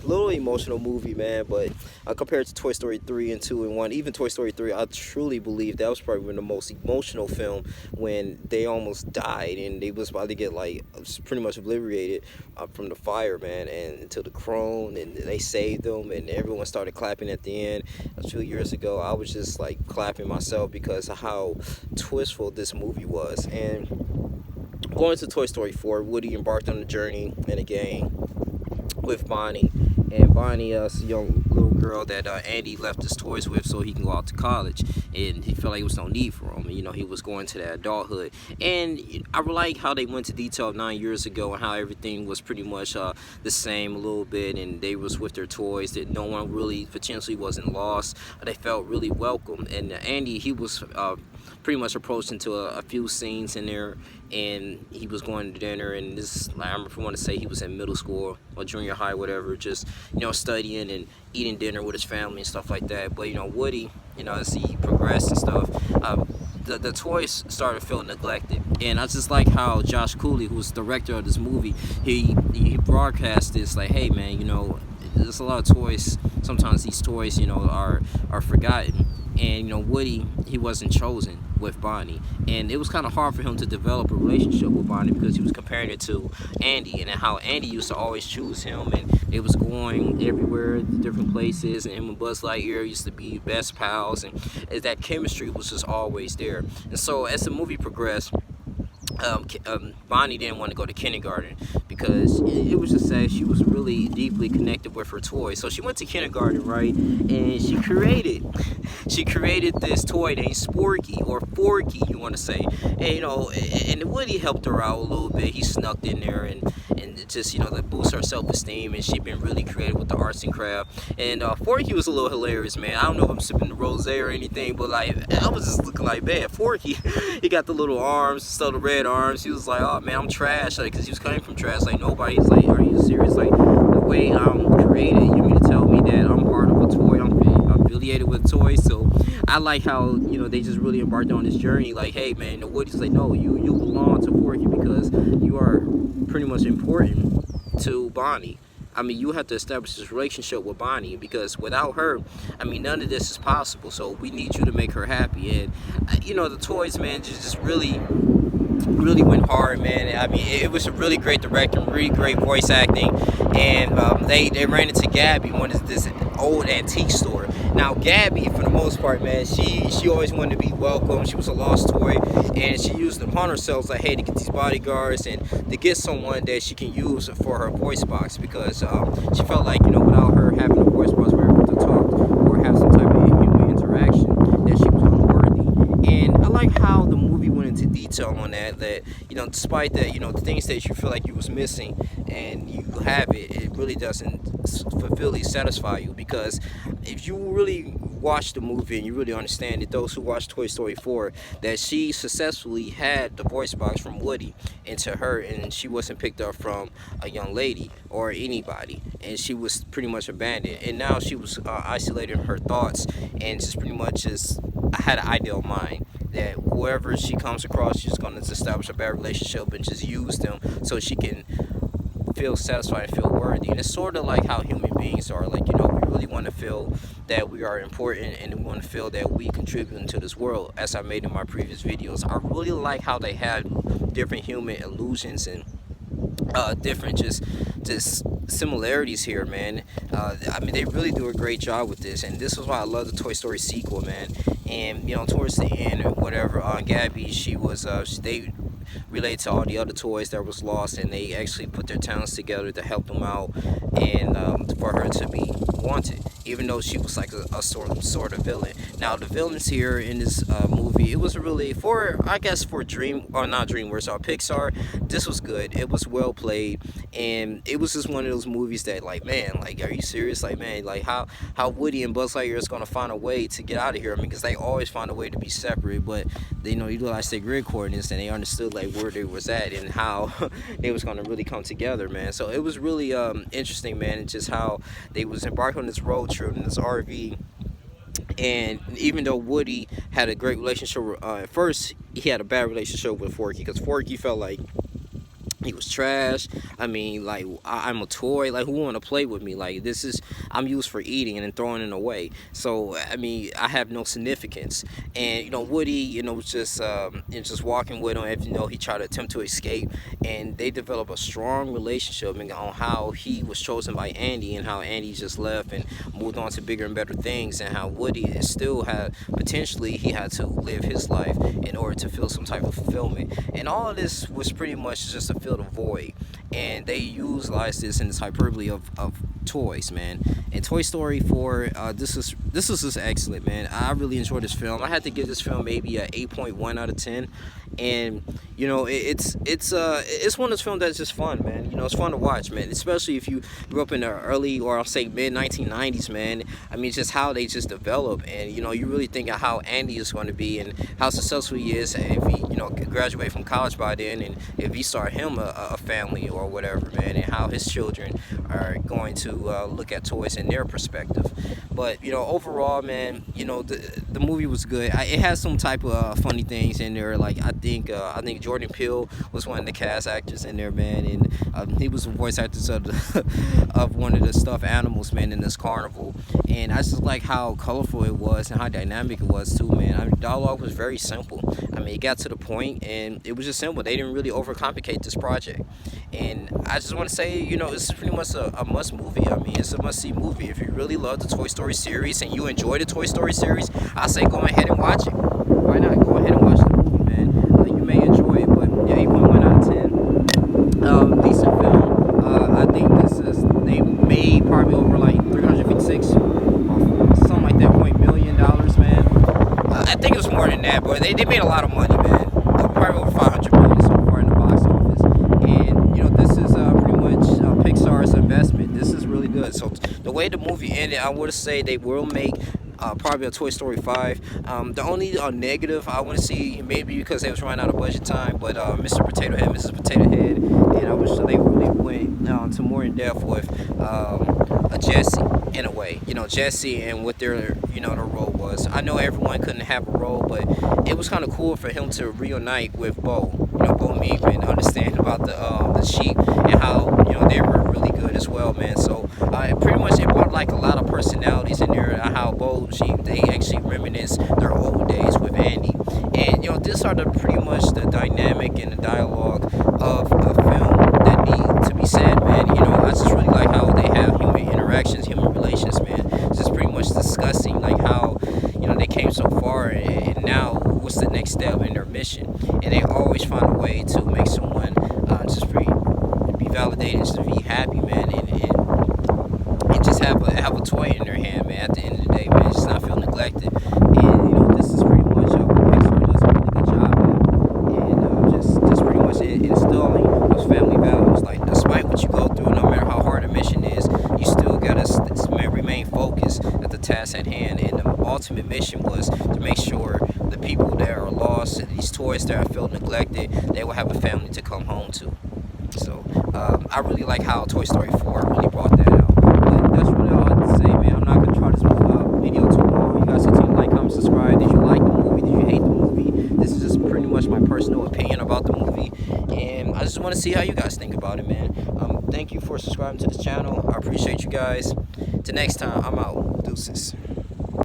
little emotional movie, man. But compared to Toy Story 3 and 2 and 1, even Toy Story 3, I truly believe that was probably the most emotional film when they almost died and they was about to get like pretty much obliterated from the fire, man, and until the crone and they saved them and everyone started clapping at the end. A few years ago, I was just like clapping myself because of how twistful this movie was. And going to Toy Story 4, Woody embarked on a journey and a game with Bonnie. And Bonnie is a young little girl that Andy left his toys with so he can go out to college. And he felt like there was no need for him. You know, he was going to that adulthood. And I like how they went to detail 9 years ago and how everything was pretty much the same a little bit. And they was with their toys, that no one really potentially wasn't lost. They felt really welcome. And Andy, he was pretty much approached into a few scenes in there, and he was going to dinner, and this, like, I remember, want to say he was in middle school or junior high, whatever, just, you know, studying and eating dinner with his family and stuff like that. But, you know, Woody, you know, as he progressed and stuff, the toys started feeling neglected. And I just like how Josh Cooley, who's the director of this movie, he broadcast this, like, hey, man, you know, there's a lot of toys. Sometimes these toys, you know, are forgotten. And, you know, Woody, he wasn't chosen with Bonnie. And it was kind of hard for him to develop a relationship with Bonnie because he was comparing it to Andy and how Andy used to always choose him. And they was going everywhere, different places. And him and Buzz Lightyear used to be best pals. And that chemistry was just always there. And so as the movie progressed, Bonnie didn't want to go to kindergarten because it was just sad. She was really deeply connected with her toy. So she went to kindergarten, right? And she created this toy named Sporky, or Forky, you want to say. And, you know, and Woody helped her out a little bit. He snuck in there and just, you know, to boost her self-esteem. And she'd been really creative with the arts and craft. And Forky was a little hilarious, man. I don't know if I'm sipping the rosé or anything, but like, I was just looking like, man, Forky, he got the little arms, still the red arms. He was like, oh man, I'm trash, like, because he was coming from trash. Like, nobody's like, are you serious? Like, the way I'm created, you mean to tell me that I'm part of a toy? I'm affiliated with toys. So I like how, you know, they just really embarked on this journey. Like, hey man, the Woody's like, no, you belong to Forky because you are pretty much important to Bonnie. I mean, you have to establish this relationship with Bonnie because without her, I mean, none of this is possible. So we need you to make her happy. And, you know, the toys, man, just really went hard, man. I mean, it was a really great directing, really great voice acting. And they ran into Gabby, one of this old antique store. Now, Gabby, for the most part, man, she always wanted to be welcome. She was a lost toy, and she used it upon herself, like, hey, to get these bodyguards and to get someone that she can use for her voice box because she felt like, you know, without her having a voice box where able to talk or have some type of human interaction, that she was unworthy. And I like how the movie went into detail on that, you know, despite that, you know, the things that you feel like you was missing and you have it really doesn't fully satisfy you, because if you really watch the movie and you really understand it, those who watch Toy Story 4, that she successfully had the voice box from Woody into her, and she wasn't picked up from a young lady or anybody, and she was pretty much abandoned, and now she was isolated in her thoughts and just pretty much just had an ideal mind that whoever she comes across, she's going to establish a bad relationship and just use them so she can feel satisfied and feel worthy. And it's sort of like how human beings are. Like, you know, we really want to feel that we are important and we want to feel that we contribute into this world, as I made in my previous videos. I really like how they have different human illusions and different just similarities here, man. I mean, they really do a great job with this, and this is why I love the Toy Story sequel, man. And, you know, towards the end or whatever, Gabby, she was they relate to all the other toys that was lost, and they actually put their talents together to help them out and for her to be wanted, even though she was like a sort of villain. Now the villains here in this movie, it was really for, I guess, for Dream, or not DreamWorks, or Pixar, this was good. It was well played, and it was just one of those movies that, like, man, like, are you serious? Like, man, like, how Woody and Buzz Lightyear is gonna find a way to get out of here? I mean, because they always find a way to be separate, but they, you know, utilized their grid coordinates, and they understood like where they was at and how they was gonna really come together, man. So it was really interesting, man, and just how they was embarked on this road trip in this RV. And even though Woody had a great relationship, at first he had a bad relationship with Forky, because Forky felt like He was trash. I mean, like, I'm a toy. Like, who want to play with me? Like, this is, I'm used for eating and then throwing it away. So, I mean, I have no significance. And, Woody, was just, just walking with him. He tried to attempt to escape. And they developed a strong relationship, and on how he was chosen by Andy and how Andy just left and moved on to bigger and better things, and how Woody is still had, potentially, he had to live his life in order to feel some type of fulfillment. And all of this was pretty much just to fill the void, and they utilized this in this hyperbole of toys, man. And Toy Story 4, this is just excellent, man. I really enjoyed this film. I had to give this film maybe a 8.1 out of 10. And it's one of those films that's just fun, man. It's fun to watch, man, especially if you grew up in the early, or I'll say mid 1990s, man. I mean, just how they just develop, and you really think of how Andy is going to be and how successful he is if he graduate from college by then, and if he start him a family or whatever, man, and how his children are going to look at toys in their perspective. But overall, man, the movie was good. It has some type of funny things in there. Like, I think Jordan Peele was one of the cast actors in there, man, and he was the voice actor of one of the stuffed animals, man, in this carnival. And I just like how colorful it was and how dynamic it was too, man. I mean, dialogue was very simple. I mean, it got to the point, and it was just simple. They didn't really overcomplicate this project. And I just want to say, this is pretty much a must movie. I mean, it's a must see movie. If you really love the Toy Story series and you enjoy the Toy Story series, I say go ahead and watch it. Why not? Go ahead and watch the movie, man. You may enjoy it, but yeah, 8.1 out of 10. Decent film. I think they made probably over like 356 or something like that $1 million, man. I think it was more than that, but they made a lot of money, man. Probably over 500 million so far in the box office. And this is pretty much Pixar's investment. This is really good. So the way the movie ended, I would say they will make probably a Toy Story 5. The only negative I want to see, maybe because they was running out of budget time, but Mr. Potato Head, Mrs. Potato Head, and I wish they really went to more in depth with Jesse in a way. Jesse and what their their role was. I know everyone couldn't have a role, but it was kind of cool for him to reunite with Bo. Bo Meek, and understand about the sheep and how they were really good as well, man. So pretty much it brought like a lot of personalities in there. How Bo Sheep, they actually reminisce their old days with Andy, and these are pretty much the dynamic and the dialogue of a film that need to be said, man. I just really like how they have human interactions, human relations, man. Just pretty much discussing like how they came so far, and now what's the next step in their mission. And they always find a way to make someone just be validated, just to be happy, man, and just have a toy in their hand, man. At the end of the day, man, just not feel neglected. And this is pretty much what Pixar does a really good job at, and just pretty much instilling those family values. Like, despite what you go through, no matter how hard a mission is, you still gotta remain focused at the task at hand. And the ultimate mission was to make sure the people that are lost, these toys that are feel neglected, they will have a family to come home to. So I really like how Toy Story 4 really brought that out. But that's really all I have to say, man. I'm not gonna try this video too long. You guys continue to like, comment, subscribe. Did you like the movie? Did you hate the movie? This is just pretty much my personal opinion about the movie, and I just want to see how you guys think about it, man. Thank you for subscribing to this channel. I appreciate you guys. Till next time, I'm out. Deuces.